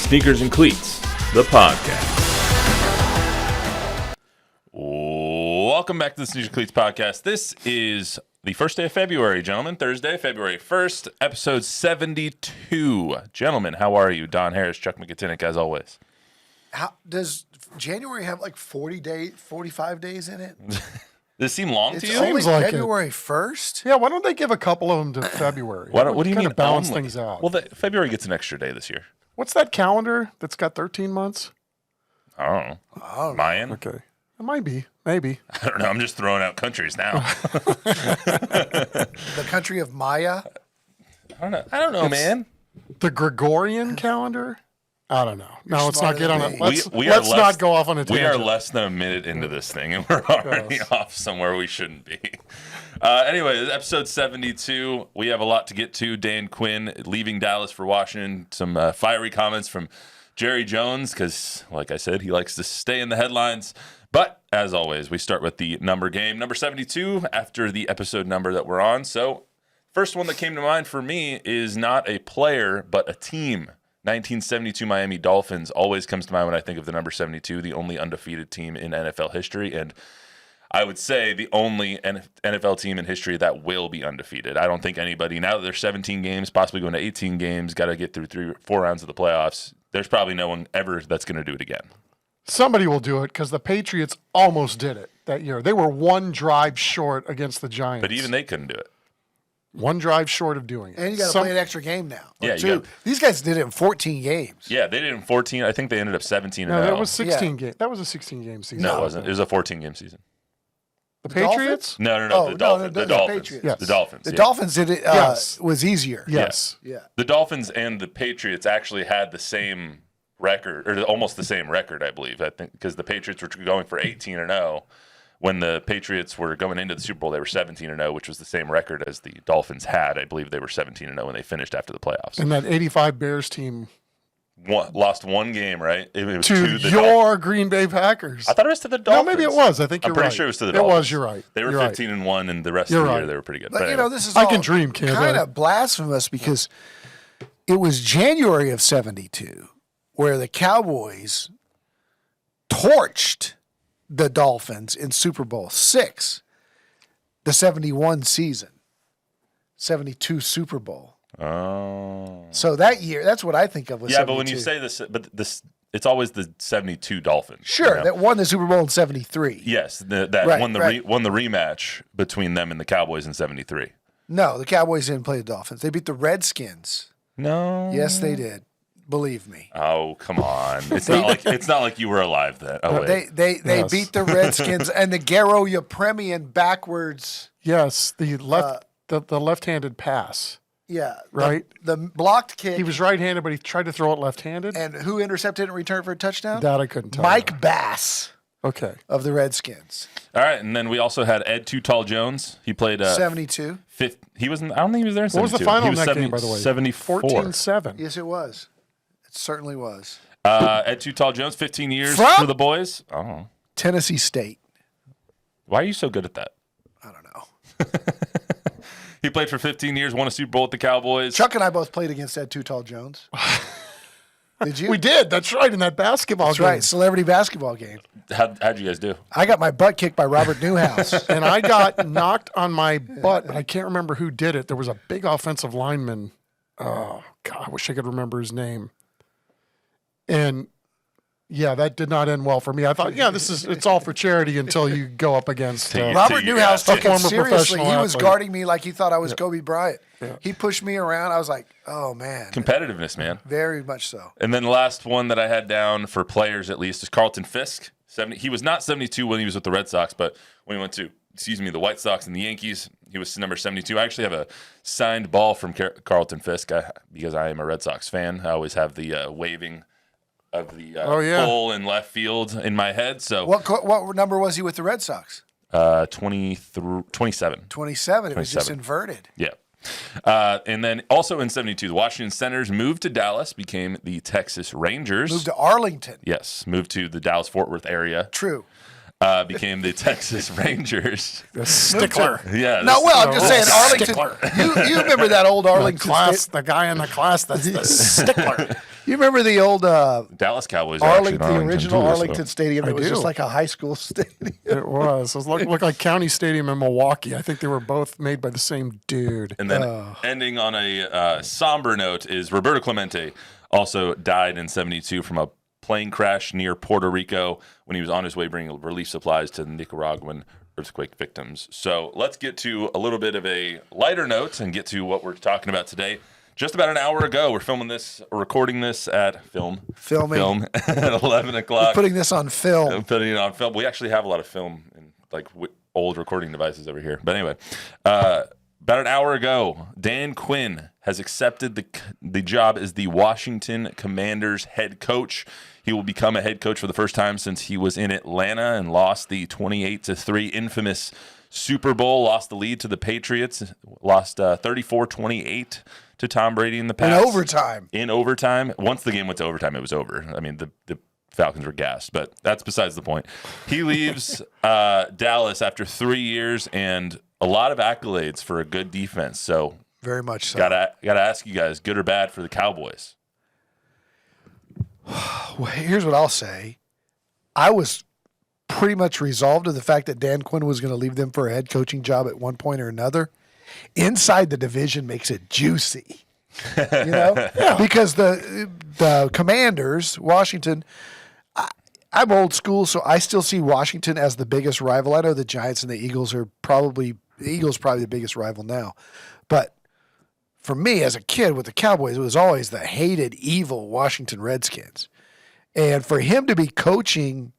Sneakers and Cleats, the podcast. Welcome back to the Sneakers and Cleats podcast. This is the first day of February, gentlemen. Thursday, February 1st, episode 72. Gentlemen, how are you? Don Harris, Chuck McGinnick, as always. How does January have like 45 days in it? Does it seem long to you? It's only like February 1st? Yeah, why don't they give a couple of them to February? What do you mean balance only? things out? Well, February gets an extra day this year. What's that calendar that's got 13 months? I don't know. Mayan? Okay. It might be. Maybe. I don't know. I'm just throwing out countries now. The country of Maya? I don't know, man. The Gregorian calendar? I don't know. No, let's not get on it. Let's Let's not go off on a tangent. We are less than a minute into this thing, and we're already off somewhere we shouldn't be. Anyway, this is episode 72. We have a lot to get to. Dan Quinn leaving Dallas for Washington. Some fiery comments from Jerry Jones because, like I said, he likes to stay in the headlines. But, as always, we start with the number game. Number 72 after the episode number that we're on. So, first one that came to mind for me is not a player, but a team. 1972 Miami Dolphins always comes to mind when I think of the number 72, the only undefeated team in NFL history. And I would say the only NFL team in history that will be undefeated. I don't think anybody, now that there's 17 games, possibly going to 18 games, got to get through 3 or 4 rounds of the playoffs, there's probably no one ever that's going to do it again. Somebody will do it because the Patriots almost did it that year. They were one drive short against the Giants. But even they couldn't do it. One drive short of doing it. And you got to play an extra game now. Yeah, These guys did it in 14 games. Yeah, they did it in 14. I think they ended up 17 No, and 0. that was 16 game. That was a 16-game season. No, it wasn't. It was a 14-game season. The Patriots? No. The Dolphins. The The Dolphins. Patriots. Yes. The Dolphins. The Dolphins did it. Yes. Was easier. Yes. Yeah. The Dolphins and the Patriots actually had the same record, or almost the same record, I believe. I think because the Patriots were going for 18 and 0. When the Patriots were going into the Super Bowl, they were 17 and 0, which was the same record as the Dolphins had. I believe they were 17 and 0 when they finished after the playoffs. And that 85 Bears team lost one game, right? It was to your Green Bay Packers. I thought it was to the Dolphins. No, maybe it was. I think you're right. I'm pretty sure it was to the Dolphins. It was. You're right. They were you're 15 and 1, and the rest of the year they were pretty good. But, anyway. this is I can dream, kid. Kind of blasphemous because it was January of 72 where the Cowboys torched the Dolphins in Super Bowl VI, the 71 season, 72 Super Bowl. Oh. So that year, that's what I think of with 72. But when you say this, it's always the 72 Dolphins. Sure, that won the Super Bowl in 73. Yes, that won the rematch between them and the Cowboys in 73. No, the Cowboys didn't play the Dolphins. They beat the Redskins. No. Yes, they did. Believe me. Oh, come on. It's not like you were alive then. Oh, wait. They beat the Redskins and the Garo Yepremian backwards. Yes, the left-handed pass. Yeah. Right? The blocked kick. He was right-handed, but he tried to throw it left-handed. And who intercepted and returned for a touchdown? That I couldn't tell. Mike Bass. Okay. Of the Redskins. All right, and then we also had Ed Too Tall Jones. He played 72. He wasn't. I don't think he was there in 72. What was the final he was in that game, by the way? 74. 14-7. Yes, it was. It certainly was. Ed Too Tall Jones, 15 years for the boys. Oh. Tennessee State. Why are you so good at that? I don't know. He played for 15 years, won a Super Bowl with the Cowboys. Chuck and I both played against Ed Too Tall Jones. Did you? We did. That's right, in that basketball game. That's right, celebrity basketball game. How'd you guys do? I got my butt kicked by Robert Newhouse. And I got knocked on my butt, but I can't remember who did it. There was a big offensive lineman. Oh, God, I wish I could remember his name. And, yeah, that did not end well for me. I thought, it's all for charity until you go up against Robert Newhouse took it seriously. He was athlete. guarding me like he thought I was Kobe Bryant. Yeah. He pushed me around. I was like, oh, man. Competitiveness, man. Very much so. And then the last one that I had down for players, at least, is Carlton Fisk. He was not 72 when he was with the Red Sox, but when he went to, the White Sox and the Yankees, he was number 72. I actually have a signed ball from Carlton Fisk because I am a Red Sox fan. I always have the waving of the pole in left field in my head. So what number was he with the Red Sox? 27. 27. It was just inverted. Yeah. And then also in 72, the Washington Senators moved to Dallas, became the Texas Rangers. Moved to Arlington. Yes, moved to the Dallas-Fort Worth area. True. Became the Texas Rangers. The stickler. Yeah. No, I'm just saying Arlington. You remember that old Arlington? The guy in the class that's the stickler. You remember the old Dallas Cowboys are actually in the Arlington, original too, Arlington Stadium? It was do. just like a high school stadium. It was. It looked like County Stadium in Milwaukee. I think they were both made by the same dude. And then ending on a somber note is Roberto Clemente also died in 72 from a plane crash near Puerto Rico when he was on his way bringing relief supplies to the Nicaraguan earthquake victims. So let's get to a little bit of a lighter note and get to what we're talking about today. Just about an hour ago, we're recording this at film at 11 o'clock. Putting this on film. Putting it on film. We actually have a lot of film and old recording devices over here. But anyway, about an hour ago, Dan Quinn has accepted the job as the Washington Commanders head coach. He will become a head coach for the first time since he was in Atlanta and lost the 28-3 infamous Super Bowl, lost the lead to the Patriots, lost 34-28 to Tom Brady in the past. In overtime. Once the game went to overtime, it was over. I mean, the Falcons were gassed, but that's besides the point. He leaves Dallas after 3 years and a lot of accolades for a good defense. So very much so. Gotta ask you guys, good or bad for the Cowboys? Well, here's what I'll say. I was pretty much resolved to the fact that Dan Quinn was going to leave them for a head coaching job at one point or another. Inside the division makes it juicy, because the Commanders, Washington. I'm old school, so I still see Washington as the biggest rival. I know the Giants and the Eagles are probably the biggest rival now, but for me as a kid with the Cowboys, it was always the hated, evil Washington Redskins, and for him to be coaching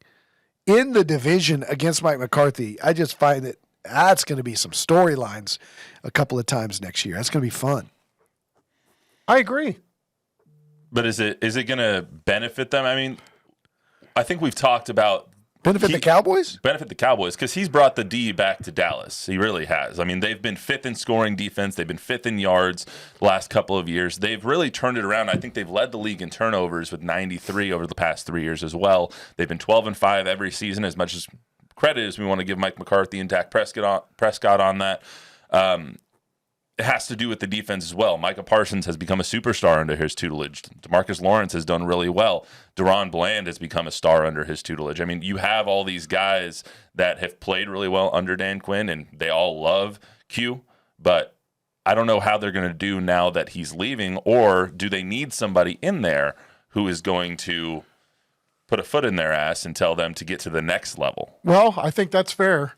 in the division against Mike McCarthy, I just find that that's going to be some storylines a couple of times next year. That's going to be fun. I agree. But is it going to benefit them? I mean, I think we've talked about benefit the Cowboys because he's brought the D back to Dallas. He really has. I mean, they've been fifth in scoring defense. They've been fifth in yards the last couple of years. They've really turned it around. I think they've led the league in turnovers with 93 over the past 3 years as well. They've been 12-5 every season. As much as credit as we want to give Mike McCarthy and Dak Prescott on that, it has to do with the defense as well. Micah Parsons has become a superstar under his tutelage. DeMarcus Lawrence has done really well. Deron Bland has become a star under his tutelage. I mean, you have all these guys that have played really well under Dan Quinn, and they all love Q, but I don't know how they're going to do now that he's leaving, or do they need somebody in there who is going to put a foot in their ass and tell them to get to the next level? Well, I think that's fair.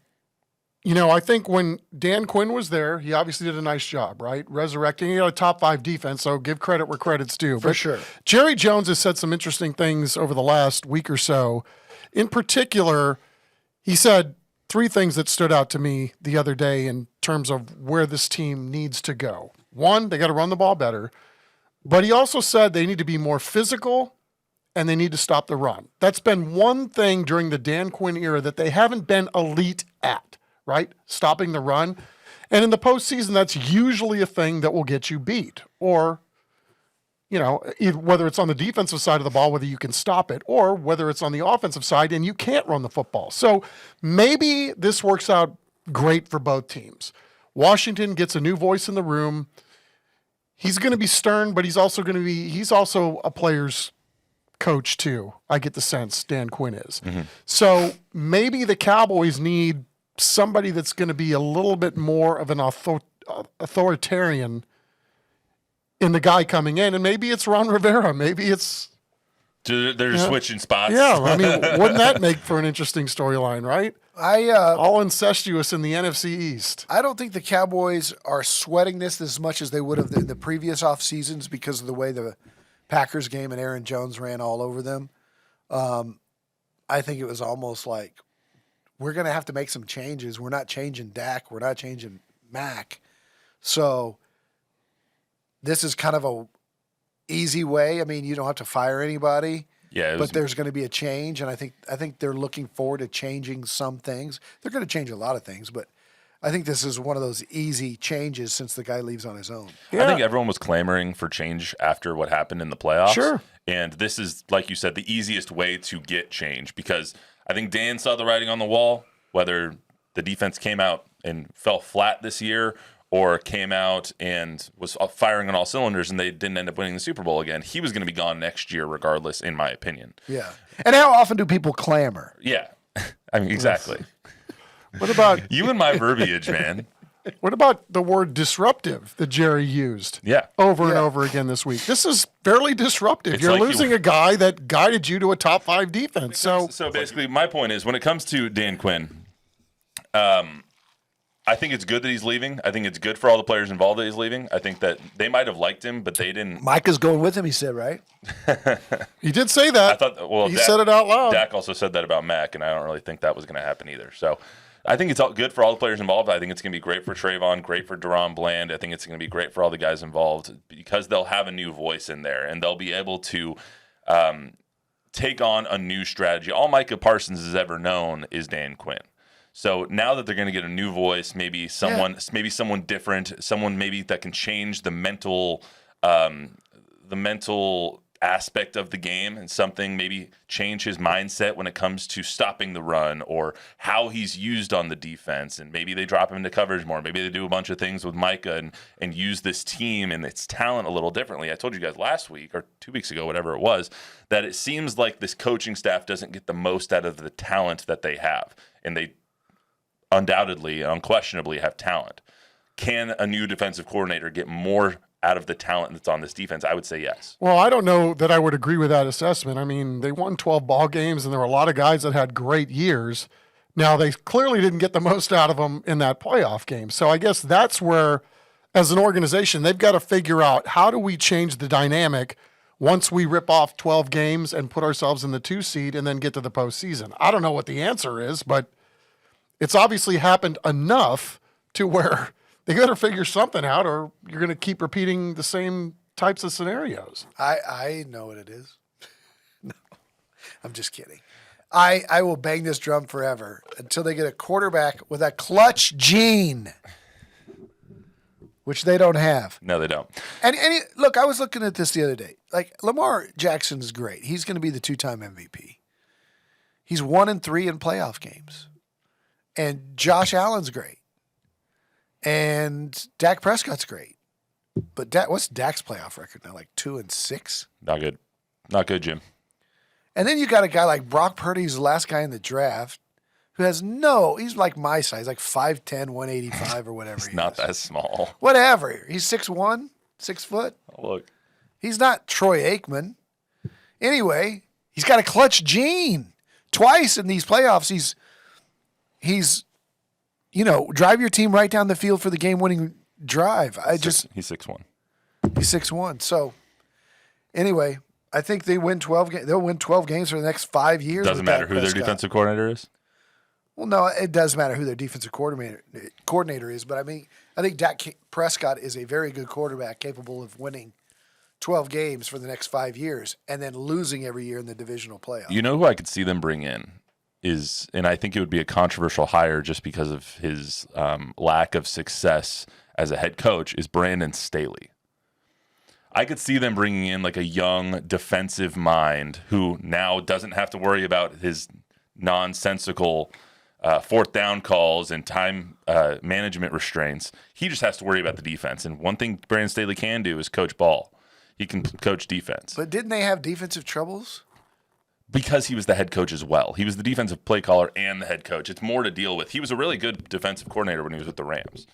I think when Dan Quinn was there, he obviously did a nice job, right? Resurrecting. He had a top 5 defense, so give credit where credit's due. For sure. Jerry Jones has said some interesting things over the last week or so. In particular, he said 3 things that stood out to me the other day in terms of where this team needs to go. 1, they got to run the ball better. But he also said they need to be more physical and they need to stop the run. That's been one thing during the Dan Quinn era that they haven't been elite at. Right? Stopping the run. And in the postseason, that's usually a thing that will get you beat. Or, whether it's on the defensive side of the ball, whether you can stop it, or whether it's on the offensive side and you can't run the football. So maybe this works out great for both teams. Washington gets a new voice in the room. He's going to be stern, but he's also a player's coach too. I get the sense Dan Quinn is. Mm-hmm. So maybe the Cowboys need somebody that's going to be a little bit more of an authoritarian in the guy coming in, and maybe it's Ron Rivera. Maybe it's they're switching spots. Yeah, I mean, wouldn't that make for an interesting storyline, right? All incestuous in the NFC East. I don't think the Cowboys are sweating this as much as they would have in the previous off seasons because of the way the Packers game and Aaron Jones ran all over them. I think it was almost like, we're going to have to make some changes. We're not changing Dak. We're not changing Mac. So this is kind of a easy way. I mean, you don't have to fire anybody. Yeah, but there's going to be a change, and I think they're looking forward to changing some things. They're going to change a lot of things, but I think this is one of those easy changes since the guy leaves on his own. Yeah. I think everyone was clamoring for change after what happened in the playoffs. Sure. And this is, like you said, the easiest way to get change because I think Dan saw the writing on the wall, whether the defense came out and fell flat this year or came out and was firing on all cylinders and they didn't end up winning the Super Bowl again, he was going to be gone next year regardless, in my opinion. Yeah. And how often do people clamor? Yeah. I mean, exactly. What about You and my verbiage, man. what about the word disruptive that Jerry used? Yeah. Over and over again this week. This is fairly disruptive. It's You're like losing a guy that guided you to a top 5 defense. So basically, my point is, when it comes to Dan Quinn, I think it's good that he's leaving. I think it's good for all the players involved that he's leaving. I think that they might have liked him, but they didn't. Micah's going with him, he said, right? he did say that. I thought, well, he said it out loud. Dak also said that about Mac, and I don't really think that was going to happen either. So I think it's all good for all the players involved. I think it's going to be great for Trayvon, great for Deron Bland. I think it's going to be great for all the guys involved because they'll have a new voice in there, and they'll be able to take on a new strategy. All Micah Parsons has ever known is Dan Quinn. So now that they're going to get a new voice, maybe someone different, someone maybe that can change the mental aspect of the game, and something maybe change his mindset when it comes to stopping the run or how he's used on the defense. And maybe they drop him into coverage more. Maybe they do a bunch of things with Micah and use this team and its talent a little differently. I told you guys last week or 2 weeks ago, whatever it was, that it seems like this coaching staff doesn't get the most out of the talent that they have. And they undoubtedly, unquestionably have talent. Can a new defensive coordinator get more out of the talent that's on this defense? I would say yes. Well, I don't know that I would agree with that assessment. I mean, they won 12 ball games, and there were a lot of guys that had great years. Now, they clearly didn't get the most out of them in that playoff game. So I guess that's where, as an organization, they've got to figure out, how do we change the dynamic once we rip off 12 games and put ourselves in the 2 seed and then get to the postseason? I don't know what the answer is, but it's obviously happened enough to where they got to figure something out, or you're going to keep repeating the same types of scenarios. I know what it is. No, I'm just kidding. I will bang this drum forever until they get a quarterback with a clutch gene, which they don't have. No, they don't. And look, I was looking at this the other day. Like, Lamar Jackson is great. He's going to be the 2-time MVP. He's 1-3 in playoff games. And Josh Allen's great. And Dak Prescott's great. But what's Dak's playoff record now? Like 2-6? Not good. Not good, Jim. And then you got a guy like Brock Purdy, who's the last guy in the draft, who has he's like my size, like 5'10", 185 or whatever. He's not that small. Whatever. He's 6'1", 6 foot. Oh, look. He's not Troy Aikman. Anyway, he's got a clutch gene. Twice in these playoffs, he's drive your team right down the field for the game-winning drive. He's 6'1". He's 6'1". So, anyway, I think they win 12 They'll win 12 games for the next 5 years. Doesn't matter who their defensive coordinator is? Well, no, it does matter who their defensive coordinator is. But, I mean, I think Dak Prescott is a very good quarterback capable of winning 12 games for the next 5 years and then losing every year in the divisional playoff. You know who I could see them bring in? And I think it would be a controversial hire just because of his lack of success as a head coach, is Brandon Staley. I could see them bringing in like a young defensive mind who now doesn't have to worry about his nonsensical fourth down calls and time management restraints. He just has to worry about the defense. And one thing Brandon Staley can do is coach ball. He can coach defense. But didn't they have defensive troubles? Because he was the head coach as well. He was the defensive play caller and the head coach. It's more to deal with. He was a really good defensive coordinator when he was with the Rams.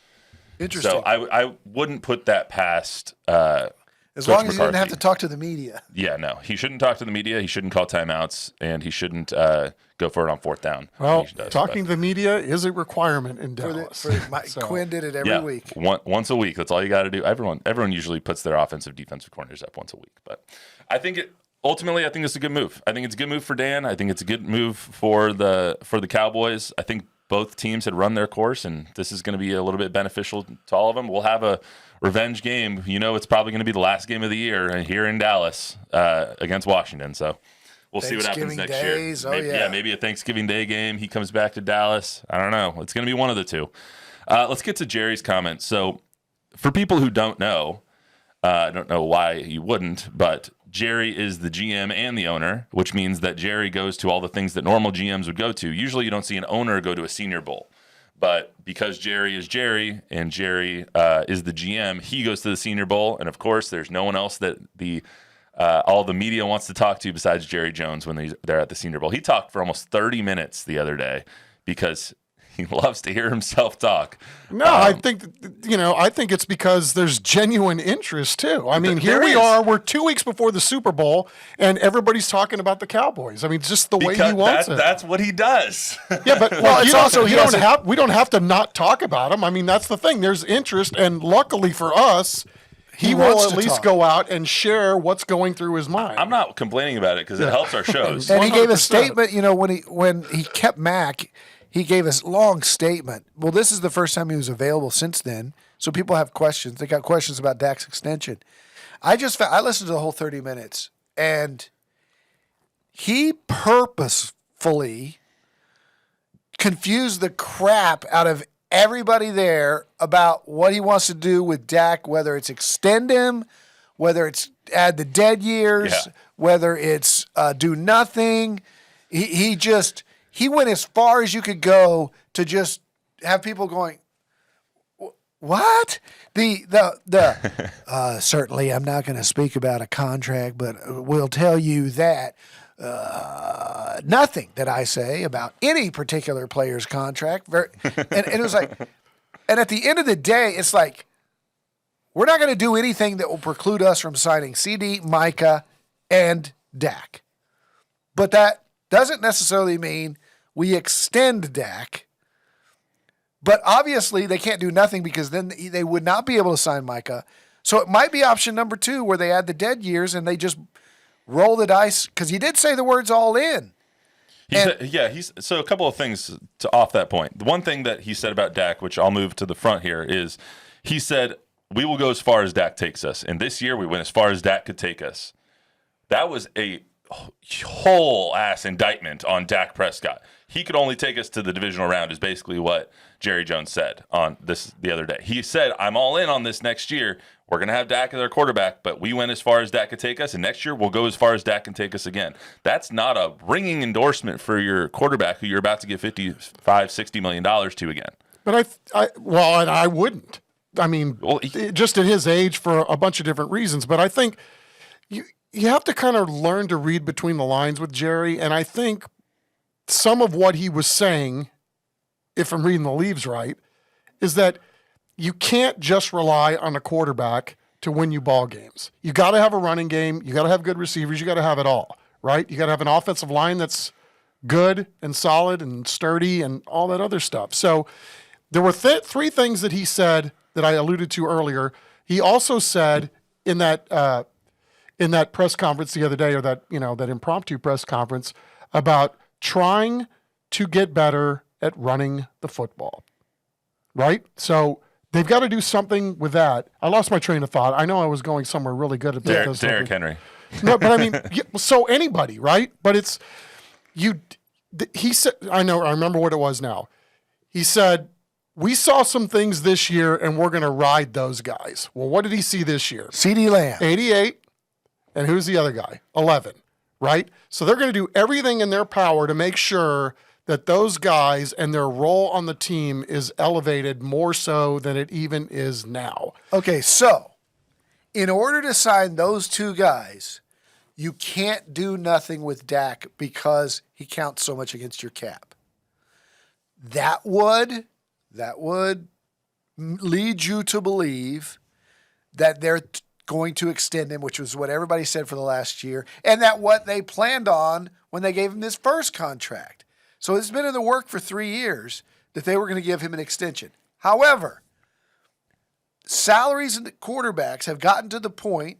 Interesting. So I wouldn't put that past as Coach long as he didn't McCarthy. have to talk to the media. Yeah, no. He shouldn't talk to the media. He shouldn't call timeouts. And he shouldn't go for it on fourth down. Well, talking to the media is a requirement in Dallas. Quinn did it every week. Once a week. That's all you got to do. Everyone usually puts their offensive defensive coordinators up once a week. But I think ultimately, I think it's a good move. I think it's a good move for Dan. I think it's a good move for the Cowboys. I think both teams had run their course, and this is going to be a little bit beneficial to all of them. We'll have a revenge game. It's probably going to be the last game of the year here in Dallas against Washington. So we'll see what happens next year. Maybe a Thanksgiving Day game. He comes back to Dallas. I don't know. It's going to be one of the two. Let's get to Jerry's comments. So for people who don't know, I don't know why you wouldn't, but Jerry is the GM and the owner, which means that Jerry goes to all the things that normal GMs would go to. Usually you don't see an owner go to a Senior Bowl. But because Jerry is Jerry and Jerry is the GM, he goes to the Senior Bowl. And, of course, there's no one else that all the media wants to talk to besides Jerry Jones when they're at the Senior Bowl. He talked for almost 30 minutes the other day because he loves to hear himself talk. No, I think it's because there's genuine interest too. I mean, here we are. We're 2 weeks before the Super Bowl, and everybody's talking about the Cowboys. I mean, just the way he wants it. That's what he does. Yeah, but we don't have to not talk about him. I mean, that's the thing. There's interest, and luckily for us, he will at least go out and share what's going through his mind. I'm not complaining about it because it helps our shows. And he gave a statement. When he kept Mac. He gave us a long statement. Well, this is the first time he was available since then, so people have questions. They got questions about Dak's extension. I listened to the whole 30 minutes, and he purposefully confused the crap out of everybody there about what he wants to do with Dak, whether it's extend him, whether it's add the dead years, whether it's do nothing. He went as far as you could go to just have people going, what? Certainly I'm not going to speak about a contract, but we'll tell you that nothing that I say about any particular player's contract. And it was like, and at the end of the day, it's like, we're not going to do anything that will preclude us from signing CD, Micah, and Dak. But that doesn't necessarily mean we extend Dak, but obviously they can't do nothing because then they would not be able to sign Micah. So it might be option number 2 where they add the dead years and they just roll the dice because he did say the words all in. So a couple of things off that point. The one thing that he said about Dak, which I'll move to the front here, is he said, we will go as far as Dak takes us. And this year we went as far as Dak could take us. That was a whole ass indictment on Dak Prescott. He could only take us to the divisional round is basically what Jerry Jones said on this the other day. He said, I'm all in on this next year. We're going to have Dak as our quarterback, but we went as far as Dak could take us, and next year we'll go as far as Dak can take us again. That's not a ringing endorsement for your quarterback who you're about to give $55, $60 million to again. But I wouldn't. I mean, just at his age for a bunch of different reasons. But I think you have to kind of learn to read between the lines with Jerry, and I think some of what he was saying, if I'm reading the leaves right, is that you can't just rely on a quarterback to win you ball games. You got to have a running game. You got to have good receivers. You got to have it all, right? You got to have an offensive line that's good and solid and sturdy and all that other stuff. So there were 3 things that he said that I alluded to earlier. He also said in that press conference the other day, or that impromptu press conference, about trying to get better at running the football, right? So they've got to do something with that. I lost my train of thought. I know I was going somewhere really good at that. Derrick Henry. No, but I mean, so anybody, right? But it's you. He said, I remember what it was now. He said, we saw some things this year and we're going to ride those guys. Well, what did he see this year? CeeDee Lamb. 88. And who's the other guy? 11, right? So they're going to do everything in their power to make sure that those guys and their role on the team is elevated more so than it even is now. Okay, so in order to sign those 2 guys, you can't do nothing with Dak because he counts so much against your cap. That would lead you to believe that they're going to extend him, which was what everybody said for the last year, and that what they planned on when they gave him this first contract. So it's been in the work for 3 years that they were going to give him an extension. However, salaries in the quarterbacks have gotten to the point,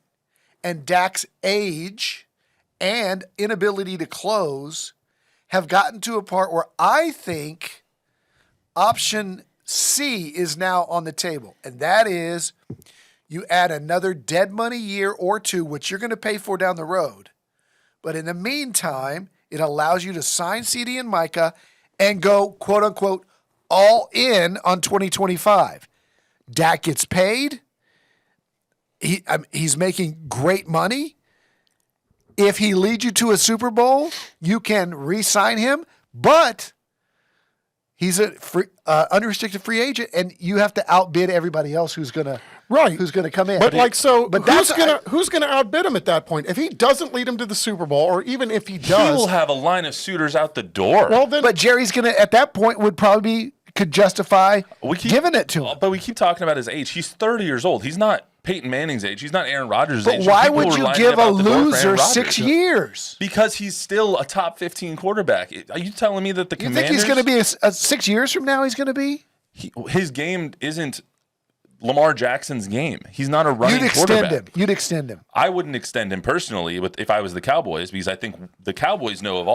and Dak's age and inability to close have gotten to a part where I think option C is now on the table, and that is you add another dead money year or 2, which you're going to pay for down the road. But in the meantime, it allows you to sign CD and Micah and go, quote unquote, all in on 2025. Dak gets paid. He's making great money. If he leads you to a Super Bowl, you can re-sign him, but He's a unrestricted free agent, and you have to outbid everybody else who's gonna come in. But who's gonna outbid him at that point? If he doesn't lead him to the Super Bowl, or even if he does, he will have a line of suitors out the door. Well, then, but Jerry's gonna at that point could justify giving it to him. But we keep talking about his age. He's 30 years old. He's not Peyton Manning's age. He's not Aaron Rodgers' age. But why People would were you lining give up a out the door for loser Aaron 6 Rodgers. years? Because he's still a top 15 quarterback. Are you telling me that the You Commanders... think he's going to be a 6 years from now? He's going to be. His game isn't Lamar Jackson's game. He's not a running quarterback. You'd extend him. I wouldn't extend him personally if I was the Cowboys, because I think the Cowboys know of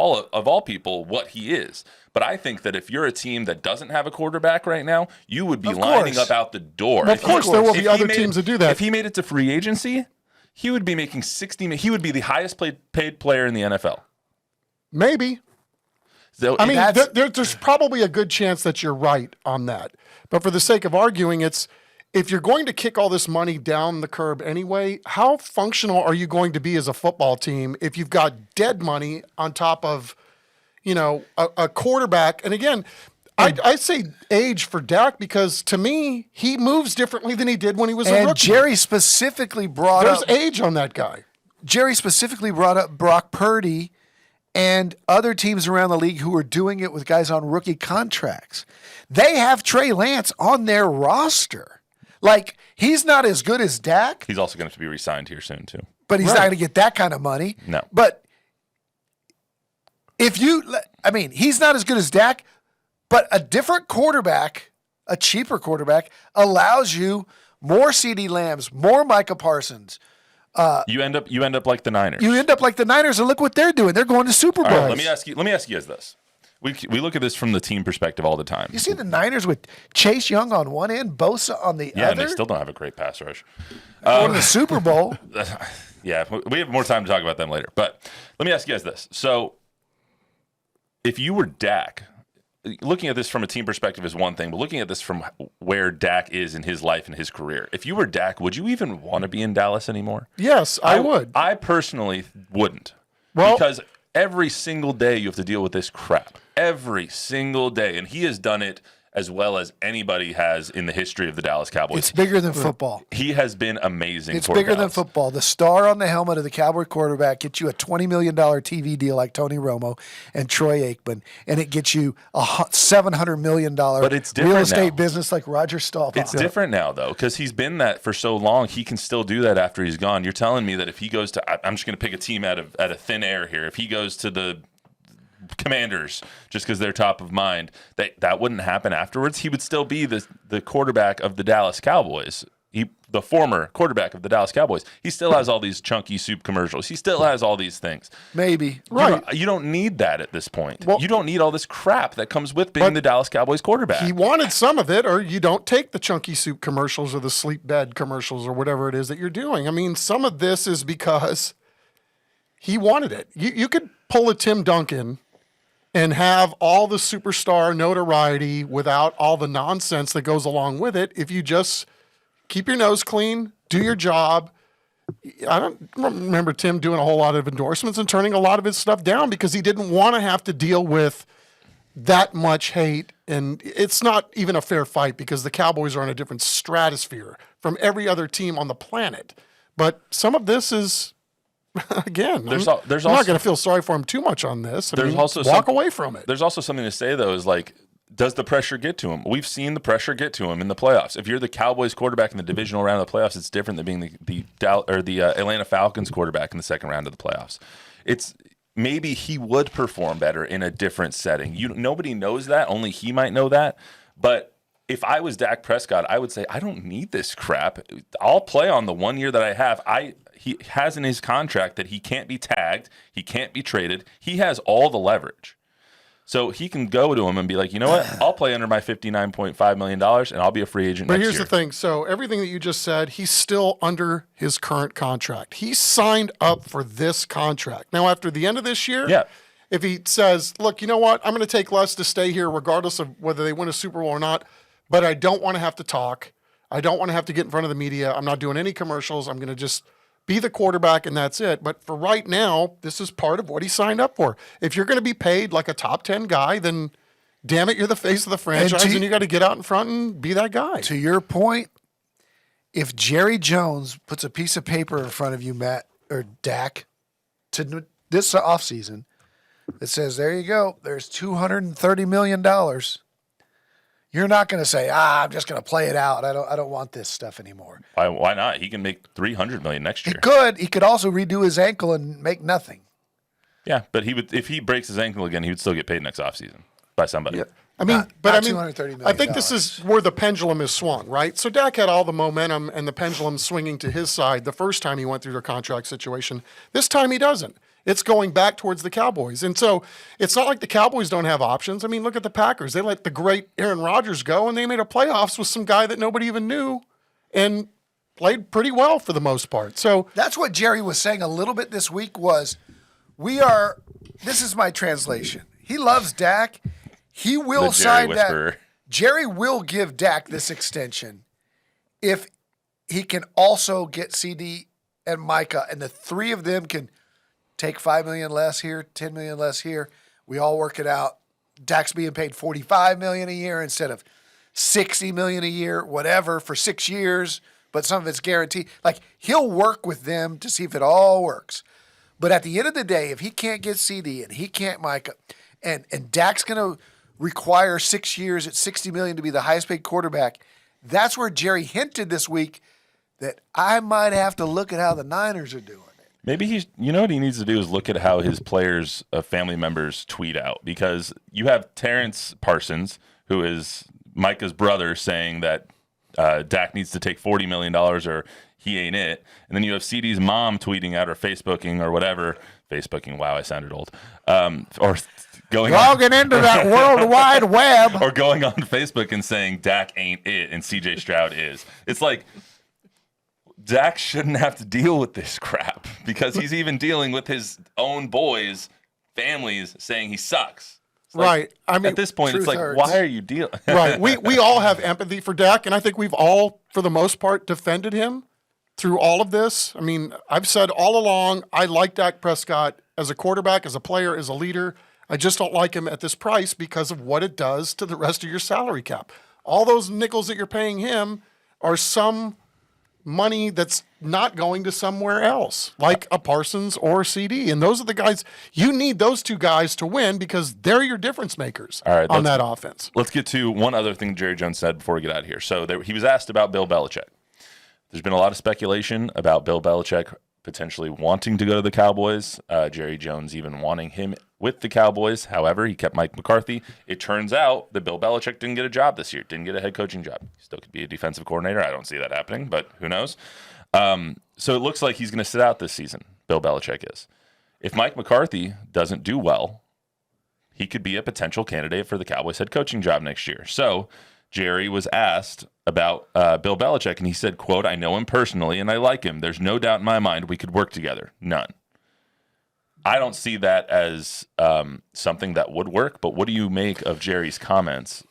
all people what he is. But I think that if you're a team that doesn't have a quarterback right now, you would be lining up out the door. Of course, there will be other teams that do that. If he made it to free agency, he would be making $60 He would be the highest paid player in the NFL. Maybe. So I mean, there's probably a good chance that you're right on that. But for the sake of arguing, if you're going to kick all this money down the curb anyway, how functional are you going to be as a football team if you've got dead money on top of, a quarterback? And again, I say age for Dak because to me, he moves differently than he did when he was a rookie. And Jerry specifically brought There's up age on that guy. Jerry specifically brought up Brock Purdy and other teams around the league who are doing it with guys on rookie contracts. They have Trey Lance on their roster. Like, he's not as good as Dak. he's also going to be re-signed here soon, too. But he's not going to get that kind of money. No. But he's not as good as Dak, but a different quarterback, a cheaper quarterback, allows you more CeeDee Lambs, more Micah Parsons. You end up like the Niners. You end up like the Niners, and look what they're doing. They're going to Super Bowls. All right, let me ask you guys this. We look at this from the team perspective all the time. You see the Niners with Chase Young on one end, Bosa on the other? And they still don't have a great pass rush. Going to the Super Bowl. Yeah, we have more time to talk about them later. But let me ask you guys this. So if you were Dak, looking at this from a team perspective is one thing, but looking at this from where Dak is in his life and his career, if you were Dak, would you even want to be in Dallas anymore? Yes, I would. I personally wouldn't. Well, because every single day you have to deal with this crap. Every single day. And he has done it as well as anybody has in the history of the Dallas Cowboys. It's bigger than football. He has been amazing. It's bigger than football. The star on the helmet of the Cowboy quarterback gets you a $20 million TV deal like Tony Romo and Troy Aikman, and it gets you a $700 million real estate business like Roger Staubach. It's different now, though, because he's been that for so long. He can still do that after he's gone. You're telling me that if he goes to – I'm just going to pick a team out of thin air here. If he goes to the – Commanders, just because they're top of mind, that wouldn't happen afterwards. He would still be the quarterback of the Dallas Cowboys. The former quarterback of the Dallas Cowboys. He still has all these chunky soup commercials. He still has all these things. Maybe. Right. You don't need that at this point. Well, you don't need all this crap that comes with being the Dallas Cowboys quarterback. He wanted some of it, or you don't take the chunky soup commercials or the sleep bed commercials or whatever it is that you're doing. I mean, some of this is because he wanted it. You could pull a Tim Duncan and have all the superstar notoriety without all the nonsense that goes along with it if you just keep your nose clean, do your job. I don't remember Tim doing a whole lot of endorsements and turning a lot of his stuff down because he didn't want to have to deal with that much hate. And it's not even a fair fight because the Cowboys are in a different stratosphere from every other team on the planet. But some of this is... Again, I'm not going to feel sorry for him too much on this. Walk away from it. There's also something to say, though, is like, does the pressure get to him? We've seen the pressure get to him in the playoffs. If you're the Cowboys quarterback in the divisional round of the playoffs, it's different than being the Atlanta Falcons quarterback in the second round of the playoffs. It's maybe he would perform better in a different setting. Nobody knows that. Only he might know that. But if I was Dak Prescott, I would say, I don't need this crap. I'll play on the 1 year that I have. He has in his contract that he can't be tagged, he can't be traded. He has all the leverage. So he can go to him and be like, you know what? I'll play under my $59.5 million, and I'll be a free agent next year. But here's the thing. So everything that you just said, he's still under his current contract. He signed up for this contract. Now, after the end of this year, if he says, look, you know what? I'm going to take less to stay here regardless of whether they win a Super Bowl or not, but I don't want to have to talk. I don't want to have to get in front of the media. I'm not doing any commercials. I'm going to just be the quarterback, and that's it. But for right now, this is part of what he signed up for. If you're going to be paid like a top 10 guy, then damn it, you're the face of the franchise, and you got to get out in front and be that guy. To your point, if Jerry Jones puts a piece of paper in front of you, Matt or Dak, to this offseason, that says, there you go, there's $230 million. You're not going to say, I'm just going to play it out. I don't want this stuff anymore. Why not? He can make $300 million next year. He could also redo his ankle and make nothing. Yeah, but if he breaks his ankle again, he would still get paid next offseason by somebody. Yeah. $230 million. I think this is where the pendulum is swung, right? So Dak had all the momentum and the pendulum swinging to his side the first time he went through the contract situation. This time he doesn't. It's going back towards the Cowboys. And so it's not like the Cowboys don't have options. I mean, look at the Packers. They let the great Aaron Rodgers go, and they made a playoffs with some guy that nobody even knew and played pretty well for the most part. So that's what Jerry was saying a little bit this week was, this is my translation. He loves Dak. He will sign that. Jerry will give Dak this extension if he can also get CD and Micah, and the three of them can take $5 million less here, $10 million less here. We all work it out. Dak's being paid $45 million a year instead of $60 million a year, whatever, for 6 years, but some of it's guaranteed. Like, he'll work with them to see if it all works. But at the end of the day, if he can't get CD and he can't Micah, and Dak's going to require 6 years at $60 million to be the highest paid quarterback, that's where Jerry hinted this week that I might have to look at how the Niners are doing. Maybe you know what he needs to do is look at how his players, family members tweet out, because you have Terrence Parsons, who is Micah's brother, saying that Dak needs to take $40 million or he ain't it. And then you have CD's mom tweeting out or Facebooking or whatever. Facebooking, wow, I sounded old. Or logging into that World Wide Web. Or going on Facebook and saying Dak ain't it and CJ Stroud is. It's like, Dak shouldn't have to deal with this crap because he's even dealing with his own boys' families saying he sucks. Right. I mean, at this point, it's like, why are you dealing? Right. We all have empathy for Dak, and I think we've all, for the most part, defended him through all of this. I mean, I've said all along, I like Dak Prescott as a quarterback, as a player, as a leader. I just don't like him at this price because of what it does to the rest of your salary cap. All those nickels that you're paying him are some money that's not going to somewhere else, like a Parsons or a CD. And those are the guys, you need those two guys to win because they're your difference makers on that offense. Let's get to one other thing Jerry Jones said before we get out of here. So he was asked about Bill Belichick. There's been a lot of speculation about Bill Belichick potentially wanting to go to the Cowboys. Jerry Jones even wanting him with the Cowboys. However, he kept Mike McCarthy. It turns out that Bill Belichick didn't get a job this year, didn't get a head coaching job. He still could be a defensive coordinator. I don't see that happening, but who knows? So it looks like he's going to sit out this season, Bill Belichick is. If Mike McCarthy doesn't do well, he could be a potential candidate for the Cowboys head coaching job next year. So Jerry was asked about Bill Belichick, and he said, quote, "I know him personally, and I like him. There's no doubt in my mind we could work together. None." I don't see that as something that would work, but what do you make of Jerry's comments?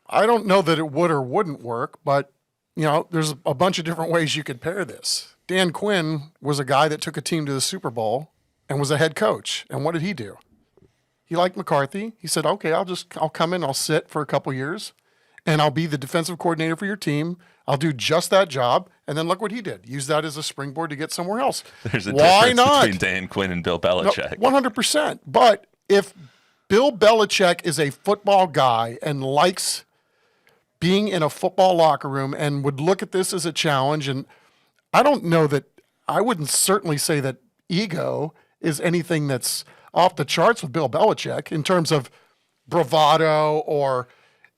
I don't know that it would or wouldn't work, but, there's a bunch of different ways you could pair this. Dan Quinn was a guy that took a team to the Super Bowl and was a head coach. And what did he do? He liked McCarthy. He said, okay, I'll come in, I'll sit for a couple years, and I'll be the defensive coordinator for your team. I'll do just that job. And then look what he did. Use that as a springboard to get somewhere else. There's a difference between Dan Quinn and Bill Belichick. No, 100%. But if Bill Belichick is a football guy and likes being in a football locker room and would look at this as a challenge, and I don't know that, I wouldn't certainly say that ego is anything that's off the charts with Bill Belichick in terms of bravado or,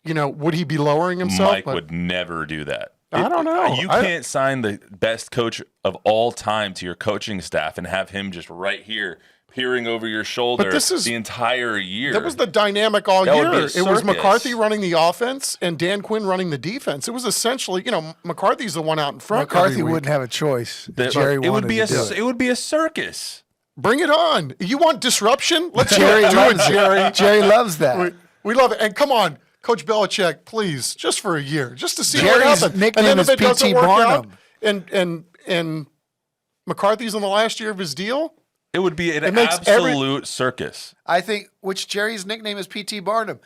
would he be lowering himself? Mike would never do that. I don't know. You can't sign the best coach of all time to your coaching staff and have him just right here peering over your shoulder the entire year. That was the dynamic all year. It was McCarthy running the offense and Dan Quinn running the defense. It was essentially, McCarthy's the one out in front. McCarthy wouldn't have a choice. Jerry it would be a circus. Bring it on. You want disruption? Let's do it, Jerry. Jerry loves that. We love it. And come on, Coach Belichick, please, just for a year, just to see Jerry's what happens. nickname and then if is it doesn't P.T. work Barnum. out, and McCarthy's in the last year of his deal, It would be an makes absolute circus. I think, which Jerry's nickname is P.T. Barnum.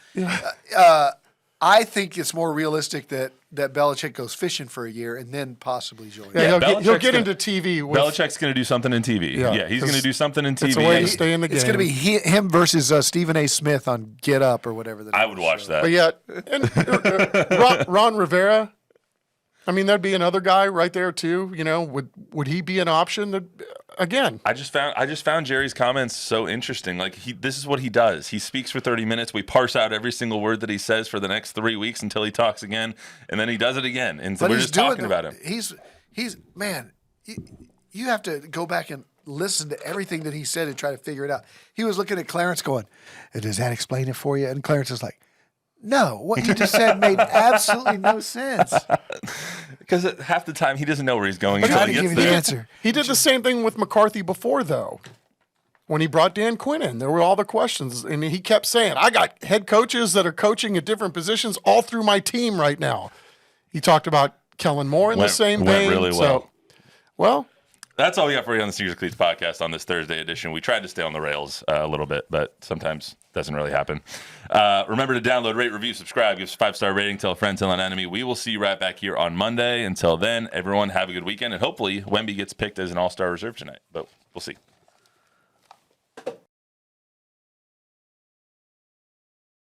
I think it's more realistic that Belichick goes fishing for a year and then possibly joins. Yeah, Yeah, he'll get into TV. Belichick's going to do something in TV. Yeah, he's going to do something in TV. It's a way to stay in the game. It's going to be him versus Stephen A. Smith on Get Up or whatever. I would watch that. But yeah, and Ron Rivera. I mean, that'd be another guy right there too. You know, would he be an option? Again, I just found Jerry's comments so interesting. Like this is what he does. He speaks for 30 minutes. We parse out every single word that he says for the next 3 weeks until he talks again, and then he does it again. And so we're just talking about him. He's man. You have to go back and listen to everything that he said and try to figure it out. He was looking at Clarence going, "Does that explain it for you?" And Clarence is like, "No, what you just said made absolutely no sense." Because half the time he doesn't know where he's going. I'm until trying he to gets give you the there. answer. he did the same thing with McCarthy before, though. When he brought Dan Quinn in, there were all the questions, and he kept saying, "I got head coaches that are coaching at different positions all through my team right now." He talked about Kellen Moore in the same vein. Went really well. Well, that's all we got for you on the Sneakers Cleats podcast on this Thursday edition. We tried to stay on the rails a little bit, but sometimes it doesn't really happen. Remember to download, rate, review, subscribe, give us a 5-star rating, tell a friend, tell an enemy. We will see you right back here on Monday. Until then, everyone have a good weekend, and hopefully Wemby gets picked as an all-star reserve tonight, but we'll see.